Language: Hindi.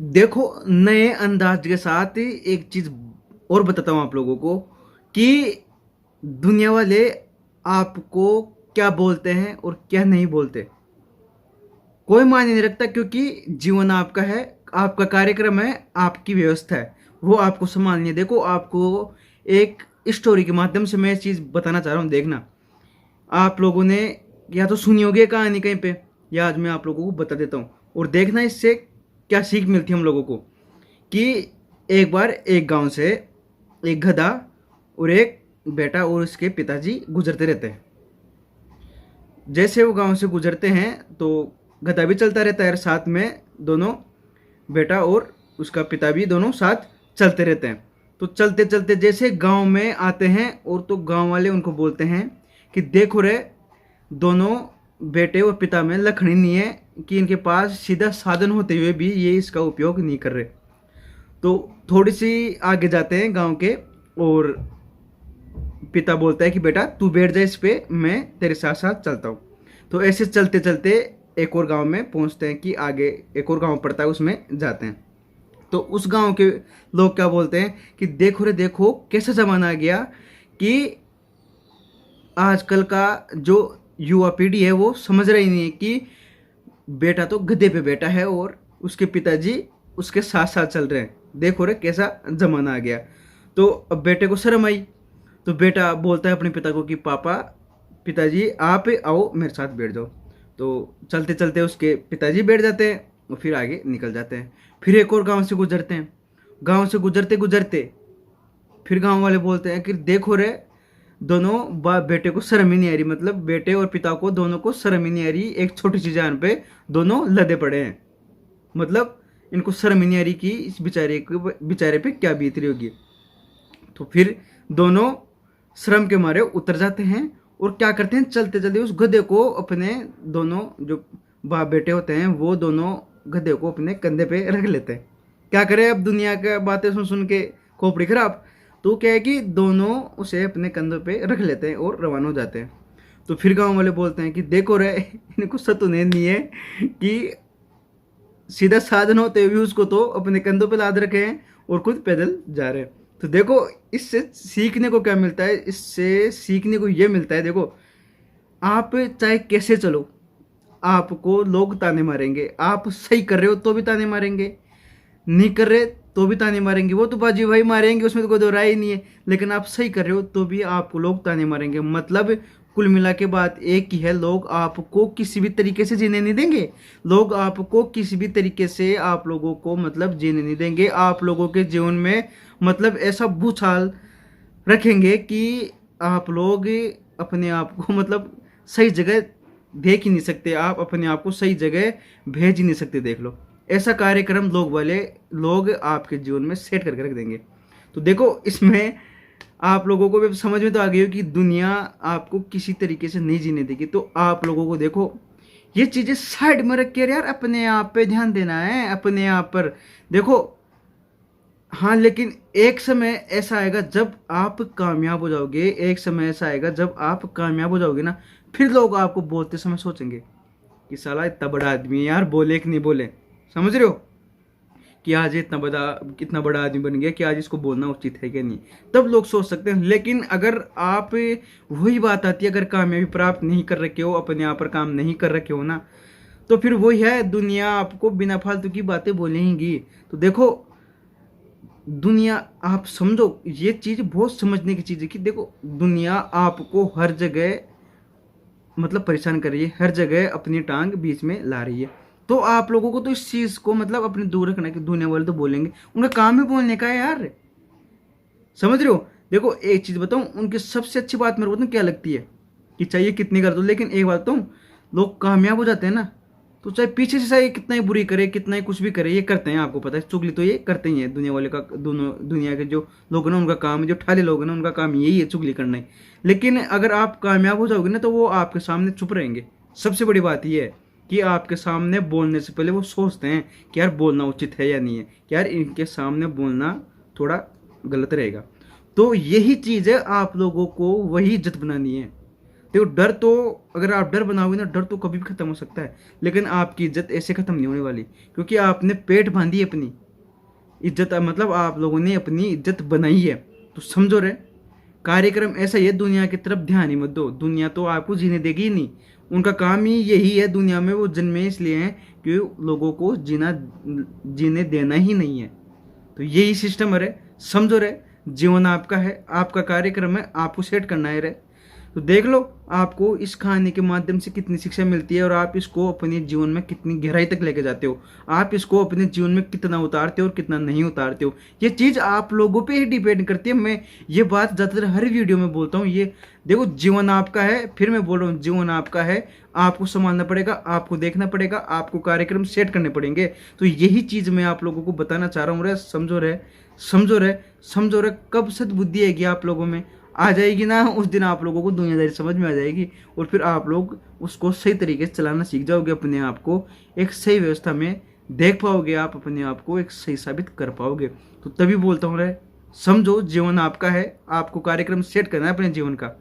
देखो, नए अंदाज के साथ एक चीज और बताता हूँ आप लोगों को कि दुनिया वाले आपको क्या बोलते हैं और क्या नहीं बोलते, कोई मायने नहीं रखता, क्योंकि जीवन आपका है, आपका कार्यक्रम है, आपकी व्यवस्था है, वो आपको संभालनी है। देखो, आपको एक स्टोरी के माध्यम से मैं ये चीज बताना चाह रहा हूँ। देखना, आप लोगों ने या तो सुनी होगी ये कहानी कहीं पे, या आज मैं आप लोगों को बता देता हूँ, और देखना इससे क्या सीख मिलती है हम लोगों को। कि एक बार एक गांव से एक गधा और एक बेटा और उसके पिताजी गुजरते रहते हैं। जैसे वो गांव से गुजरते हैं तो गधा भी चलता रहता है, साथ में दोनों बेटा और उसका पिता भी दोनों साथ चलते रहते हैं। तो चलते चलते जैसे गांव में आते हैं, और तो गांव वाले उनको बोलते हैं कि देखो रे, दोनों बेटे और पिता में लखनी नहीं है कि इनके पास सीधा साधन होते हुए भी ये इसका उपयोग नहीं कर रहे। तो थोड़ी सी आगे जाते हैं गांव के, और पिता बोलता है कि बेटा तू बैठ जा इस पे, मैं तेरे साथ साथ चलता हूँ। तो ऐसे चलते चलते एक और गांव में पहुंचते हैं, कि आगे एक और गांव पड़ता है, उसमें जाते हैं। तो उस गांव के लोग क्या बोलते हैं कि देखो रे देखो, कैसा ज़माना आ गया कि आजकल का जो युवा पीढ़ी है वो समझ रही नहीं है कि बेटा तो गधे पे बैठा है और उसके पिताजी उसके साथ साथ चल रहे हैं। देखो रे कैसा ज़माना आ गया। तो अब बेटे को शर्म आई, तो बेटा बोलता है अपने पिता को कि पापा, पिताजी आप आओ मेरे साथ बैठ जाओ। तो चलते चलते उसके पिताजी बैठ जाते हैं और फिर आगे निकल जाते हैं। फिर एक और गांव से गुजरते हैं। गांव से गुजरते गुजरते फिर गांव वाले बोलते हैं कि देखो रे, दोनों बाप बेटे को शर्म ही नहीं आ रही, मतलब बेटे और पिता को दोनों को शर्म ही नहीं आ रही, एक छोटी सी जान पे दोनों लदे पड़े हैं। मतलब इनको शर्म ही नहीं आ रही कि इस बेचारे पे क्या बीत रही होगी। तो फिर दोनों श्रम के मारे उतर जाते हैं, और क्या करते हैं, चलते चलते उस गधे को अपने, दोनों जो बाप बेटे होते हैं वो दोनों गधे को अपने कंधे पे रख लेते हैं। क्या करें, अब दुनिया की बातें सुन सुन के खोपड़ी खराब। तो क्या है कि दोनों उसे अपने कंधों पे रख लेते हैं और रवाना हो जाते हैं। तो फिर गांव वाले बोलते हैं कि देखो रे, इनको सतुने नहीं है कि सीधा साधन होते हुए उसको तो अपने कंधों पे लाद रखे हैं और खुद पैदल जा रहे हैं। तो देखो, इससे सीखने को क्या मिलता है, इससे सीखने को ये मिलता है, देखो आप चाहे कैसे चलो, आपको लोग ताने मारेंगे। आप सही कर रहे हो तो भी ताने मारेंगे, नहीं कर रहे तो भी ताने मारेंगे, वो तो बाजी भाई मारेंगे, उसमें तो कोई दो राय ही नहीं है। लेकिन आप सही कर रहे हो तो भी आपको लोग ताने मारेंगे। मतलब कुल मिला के बात एक ही है, लोग आपको किसी भी तरीके से जीने नहीं देंगे। लोग आपको किसी भी तरीके से आप लोगों को मतलब जीने नहीं देंगे। आप लोगों के जीवन में मतलब ऐसा भूचाल रखेंगे कि आप लोग अपने आप को मतलब सही जगह देख ही नहीं सकते, आप अपने आप को सही जगह भेज ही नहीं सकते। देख लो, ऐसा कार्यक्रम लोग आपके जीवन में सेट करके रख देंगे। तो देखो, इसमें आप लोगों को भी समझ में तो आ गई हो कि दुनिया आपको किसी तरीके से नहीं जीने देगी। तो आप लोगों को देखो, ये चीज़ें साइड में रख के यार अपने आप पे ध्यान देना है, अपने आप पर देखो। हाँ, लेकिन एक समय ऐसा आएगा जब आप कामयाब हो जाओगे, एक समय ऐसा आएगा जब आप कामयाब हो जाओगे ना, फिर लोग आपको बोलते समय सोचेंगे कि साला इतना बड़ा आदमी है यार, बोले कि नहीं बोले। समझ रहे हो कि आज ये इतना बड़ा आदमी बन गया कि आज इसको बोलना उचित है कि नहीं, तब लोग सोच सकते हैं। लेकिन अगर आप, वही बात आती है, अगर कामयाबी प्राप्त नहीं कर रखे हो, अपने आप पर काम नहीं कर रखे हो ना, तो फिर वही है, दुनिया आपको बिना फालतू की बातें बोलेंगी। तो देखो, दुनिया, आप समझो ये चीज़ बहुत समझने की चीज़ है कि देखो, दुनिया आपको हर जगह मतलब परेशान कर रही है, हर जगह अपनी टांग बीच में ला रही है। तो आप लोगों को तो इस चीज़ को मतलब अपने दूर रखना है कि दुनिया वाले तो बोलेंगे, उनका काम ही बोलने का है यार। समझ रहे हो। देखो, एक चीज़ बताऊँ, उनकी सबसे अच्छी बात मेरे को तो क्या लगती है कि चाहिए कितनी कर दो, लेकिन एक बात बताऊँ, लोग कामयाब हो जाते हैं ना, तो चाहे पीछे से चाहे कितना ही बुरी करे, कितना ही कुछ भी करे, ये करते हैं। आपको पता है, चुगली तो ये करते ही हैं दुनिया वाले का। दोनों दुनिया के जो लोग हैं ना, उनका काम, जो ठाले लोग हैं ना, उनका काम यही है, चुगली करना ही। लेकिन अगर आप कामयाब हो जाओगे ना, तो वो आपके सामने चुप रहेंगे। सबसे बड़ी बात ये है कि आपके सामने बोलने से पहले वो सोचते हैं कि यार बोलना उचित है या नहीं है, कि यार इनके सामने बोलना थोड़ा गलत रहेगा। तो यही चीज़ है, आप लोगों को वही इज्जत बनानी है। देखो डर तो, अगर आप डर बनाओगे ना, डर तो कभी भी खत्म हो सकता है, लेकिन आपकी इज्जत ऐसे खत्म नहीं होने वाली, क्योंकि आपने पेट बांधी है अपनी इज्जत, मतलब आप लोगों ने अपनी इज्जत बनाई है। तो समझो रे, कार्यक्रम ऐसा ही है, दुनिया की तरफ ध्यान ही मत दो, दुनिया तो आपको जीने देगी ही नहीं। उनका काम ही यही है, दुनिया में वो जन्मे इसलिए हैं कि लोगों को जीने देना ही नहीं है। तो यही सिस्टम है रे, समझो रे, जीवन आपका है, आपका कार्यक्रम है, आपको सेट करना है रे। तो देख लो आपको इस कहानी के माध्यम से कितनी शिक्षा मिलती है, और आप इसको अपने जीवन में कितनी गहराई तक लेके जाते हो, आप इसको अपने जीवन में कितना उतारते हो और कितना नहीं उतारते हो, ये चीज़ आप लोगों पे ही डिपेंड करती है। मैं ये बात ज़्यादातर हर वीडियो में बोलता हूँ, ये देखो जीवन आपका है, फिर मैं बोल रहा हूँ जीवन आपका है, आपको संभालना पड़ेगा, आपको देखना पड़ेगा, आपको कार्यक्रम सेट करने पड़ेंगे। तो यही चीज़ मैं आप लोगों को बताना चाह रहा हूँ रे, समझो रे, समझो रे, समझो रे। कब सद्बुद्धि आएगी आप लोगों में, आ जाएगी ना, उस दिन आप लोगों को दुनियादारी समझ में आ जाएगी, और फिर आप लोग उसको सही तरीके से चलाना सीख जाओगे, अपने आप को एक सही व्यवस्था में देख पाओगे, आप अपने आप को एक सही साबित कर पाओगे। तो तभी बोलता हूँ रे, समझो जीवन आपका है, आपको कार्यक्रम सेट करना है अपने जीवन का।